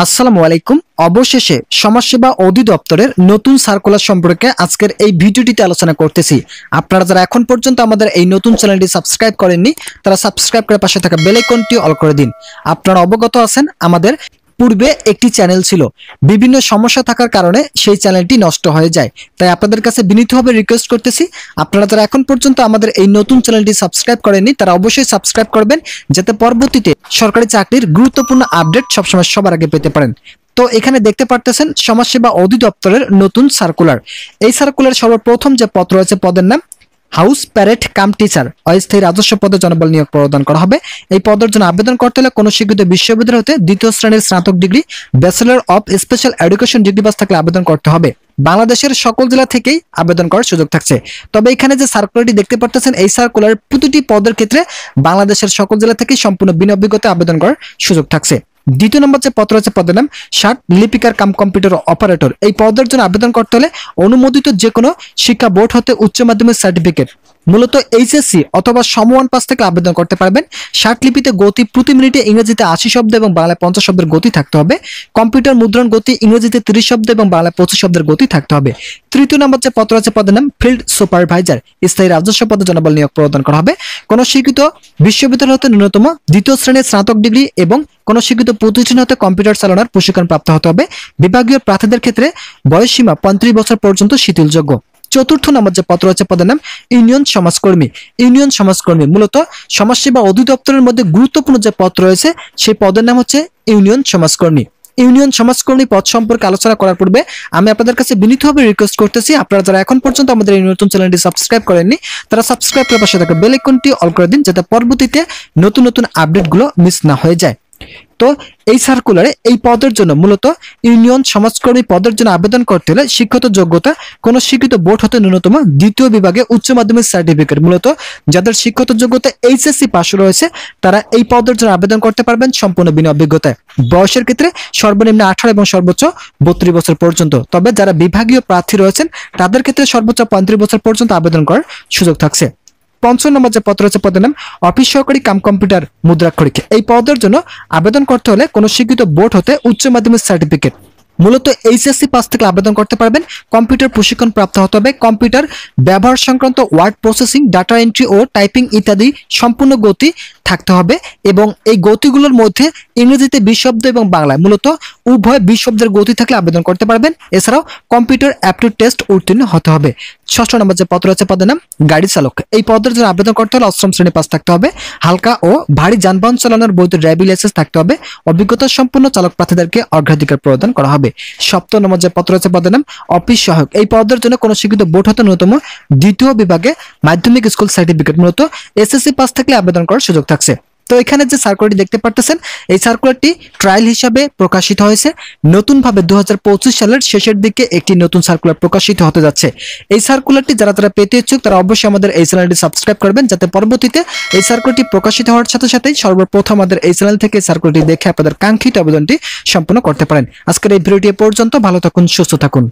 আসসালামু আলাইকুম। অবশেষে সমাজসেবা অধিদপ্তরের নতুন সার্কুলার সম্পর্কে আজকের এই ভিডিওটিতে আলোচনা করতেছি। আপনারা যারা এখন পর্যন্ত আমাদের এই নতুন চ্যানেলটি সাবস্ক্রাইব করেননি তারা সাবস্ক্রাইব করে পাশে থাকা বেল আইকনটি অল করে দিন। আপনারা অবগত আছেন আমাদের পূর্বে একটি চ্যানেল ছিল, বিভিন্ন সমস্যা থাকার কারণে সেই চ্যানেলটি নষ্ট হয়ে যায়। তাই আপনাদের কাছে বিনীতভাবে রিকোয়েস্ট করতেছি, আপনারা যারা এখন পর্যন্ত আমাদের এই নতুন চ্যানেলটি সাবস্ক্রাইব করেননি তারা অবশ্যই সাবস্ক্রাইব করবেন, যাতে পরবর্তীতে সরকারি চাকরির গুরুত্বপূর্ণ আপডেট সবসময় সবার আগে পেতে পারেন। তো এখানে দেখতে পারতেছেন সমাজসেবা অধিদপ্তরের নতুন সার্কুলার। এই সার্কুলার সর্বপ্রথম যে পদ রয়েছে পদের নাম হাউস প্যারেড কাম টিচার, অস্থায়ী রাজস্ব পদে জনবল নিয়োগ প্রদান করা হবে। এই পদের জন্য আবেদন করতে হলে কোনো স্বীকৃত বিশ্ববিদ্যালয় হতে দ্বিতীয় শ্রেণীর স্নাতক degree, bachelor of special education degree pass থাকলে আবেদন করতে হবে। বাংলাদেশের সকল জেলা থেকেই আবেদন করার সুযোগ থাকছে। তবে এখানে যে সার্কুলারটি দেখতে পারতেছেন, এই সার্কুলার প্রতিটি পদের ক্ষেত্রে বাংলাদেশের সকল জেলা থেকেই সম্পূর্ণ বিনা অভিজ্ঞতায় আবেদন করার সুযোগ থাকছে। দ্বিতীয় নম্বর যে পদ রয়েছে পদের নাম ষাট লিপিকার কাম কম্পিউটার অপারেটর। এই পদের জন্য আবেদন করতে হলে অনুমোদিত যে কোনো শিক্ষা বোর্ড হতে উচ্চ মাধ্যমিক সার্টিফিকেট, মূলত এইচএসসি অথবা সমমান পাস থেকে আবেদন করতে পারবেন। ষাট লিপিতে গতি প্রতি মিনিটে ইংরেজিতে 80 শব্দ এবং বাংলায় 50 শব্দের গতি থাকতে হবে। কম্পিউটার মুদ্রণ গতি ইংরেজিতে 30 শব্দ এবং বাংলায় 25 শব্দের গতি থাকতে হবে। তৃতীয় নম্বর যে পদ রয়েছে পদের নাম ফিল্ড সুপারভাইজার, স্থায়ী রাজস্ব পদে জনবল নিয়োগ প্রদান করা হবে। কোন স্বীকৃত বিশ্ববিদ্যালয় হতে ন্যূনতম দ্বিতীয় শ্রেণীর স্নাতক ডিগ্রি এবং কোন স্বীকৃত প্রতিষ্ঠান হতে কম্পিউটার চালানোর প্রশিক্ষণ প্রাপ্ত হতে হবে। বিভাগীয় প্রার্থীদের ক্ষেত্রে বয়সসীমা 35 বছর পর্যন্ত শিথিলযোগ্য। চতুর্থ নম্বর যে পদ রয়েছে পদের নাম ইউনিয়ন সমাজকর্মী। ইউনিয়ন সমাজকর্মী মূলত সমাজসেবা অধিদপ্তরের মধ্যে গুরুত্বপূর্ণ যে পদ রয়েছে সেই পদের নাম হচ্ছে ইউনিয়ন সমাজকর্মী। ইউনিয়ন সমাজকর্মী পদ সম্পর্কে আলোচনা করার পূর্বে আমি আপনাদের কাছে বিনীতভাবে রিকোয়েস্ট করতেছি, আপনারা যারা এখন পর্যন্ত আমাদের এই নতুন চ্যানেলটি সাবস্ক্রাইব করেননি তারা সাবস্ক্রাইব করে পাশে থাকা বেল আইকনটি অল করে দিন, যাতে পরবর্তীতে নতুন নতুন আপডেটগুলো মিস না হয়ে যায়। তো এই সার্কুলারে এই পদের জন্য মূলত ইউনিয়ন সমাজকর্মী পদের জন্য আবেদন করতে হলে শিক্ষাগত যোগ্যতা কোন স্বীকৃত বোর্ড হতে ন্যূনতম দ্বিতীয় বিভাগে উচ্চ মাধ্যমিক সার্টিফিকেট, মূলত যাদের শিক্ষাগত যোগ্যতা এইচএসসি পাস রয়েছে তারা এই পদের জন্য আবেদন করতে পারবেন সম্পূর্ণ বিনা অভিজ্ঞতায়। বয়সের ক্ষেত্রে সর্বনিম্ন 18 এবং সর্বোচ্চ 32 বছর পর্যন্ত। তবে যারা বিভাগীয় প্রার্থী রয়েছেন তাদের ক্ষেত্রে সর্বোচ্চ 35 বছর পর্যন্ত আবেদন করার সুযোগ থাকছে। পঞ্চম নম্বর যে পদ রয়েছে পদের নাম অফিস সহকারী কাম কম্পিউটার মুদ্রাক্ষরিক। এই পদের জন্য আবেদন করতে হলে কোন স্বীকৃত বোর্ড হতে উচ্চ মাধ্যমিক সার্টিফিকেট, মূলত এইচএসসি পাস থেকে আবেদন করতে পারবেন। কম্পিউটার প্রশিক্ষণ প্রাপ্ত হতে হবে। কম্পিউটার ব্যবহার সংক্রান্ত ওয়ার্ড প্রসেসিং, ডাটা এন্ট্রি ও টাইপিং ইত্যাদি সম্পূর্ণ গতি থাকতে হবে এবং এই গতিগুলোর মধ্যে ইংরেজিতে 20 শব্দ এবং বাংলায় মূলত উভয় 20 শব্দের গতি থাকলে আবেদন করতে পারবেন। এছাড়াও কম্পিউটার অ্যাপটিটিউড টেস্ট উত্তীর্ণ হতে হবে। ষষ্ঠ নম্বর যে পদ রয়েছে পদের নাম গাড়ি চালক। এই পদের জন্য আবেদন করতে হলে অষ্টম শ্রেণী পাস থাকতে হবে। হালকা ও ভারী যানবাহন চালানোর বৈধ ড্রাইভিং লাইসেন্স থাকতে হবে। অভিজ্ঞতা সম্পন্ন চালক প্রার্থীদেরকে অগ্রাধিকার প্রদান করা হবে। সপ্তম নম্বর যে পদ রয়েছে পদের নাম অফিস সহায়ক। এই পদের জন্য কোন স্বীকৃত বোর্ড হতে ন্যূনতম দ্বিতীয় বিভাগে মাধ্যমিক স্কুল সার্টিফিকেট, মূলত এসএসসি পাস থাকলে আবেদন করার সুযোগ থাকছে। তো এখানে যে সার্কুলারটি দেখতে পারতেছেন এই সার্কুলারটি ট্রায়াল হিসাবে প্রকাশিত হয়েছে। নতুনভাবে 2025 সালের শেষের দিকে একটি নতুন সার্কুলার প্রকাশিত হতে যাচ্ছে। এই সার্কুলারটি যারা যারা পেতে ইচ্ছুক তারা অবশ্যই আমাদের এই চ্যানেলটি সাবস্ক্রাইব করবেন, যাতে পরবর্তীতে এই সার্কুলারটি প্রকাশিত হওয়ার সাথে সাথেই সর্বপ্রথম আমাদের এই চ্যানেল থেকে সার্কুলারটি দেখে আপনাদের কাঙ্ক্ষিত আবেদনটি সম্পন্ন করতে পারেন। আজকের এই ভিডিওটি পর্যন্ত। ভালো থাকুন, সুস্থ থাকুন।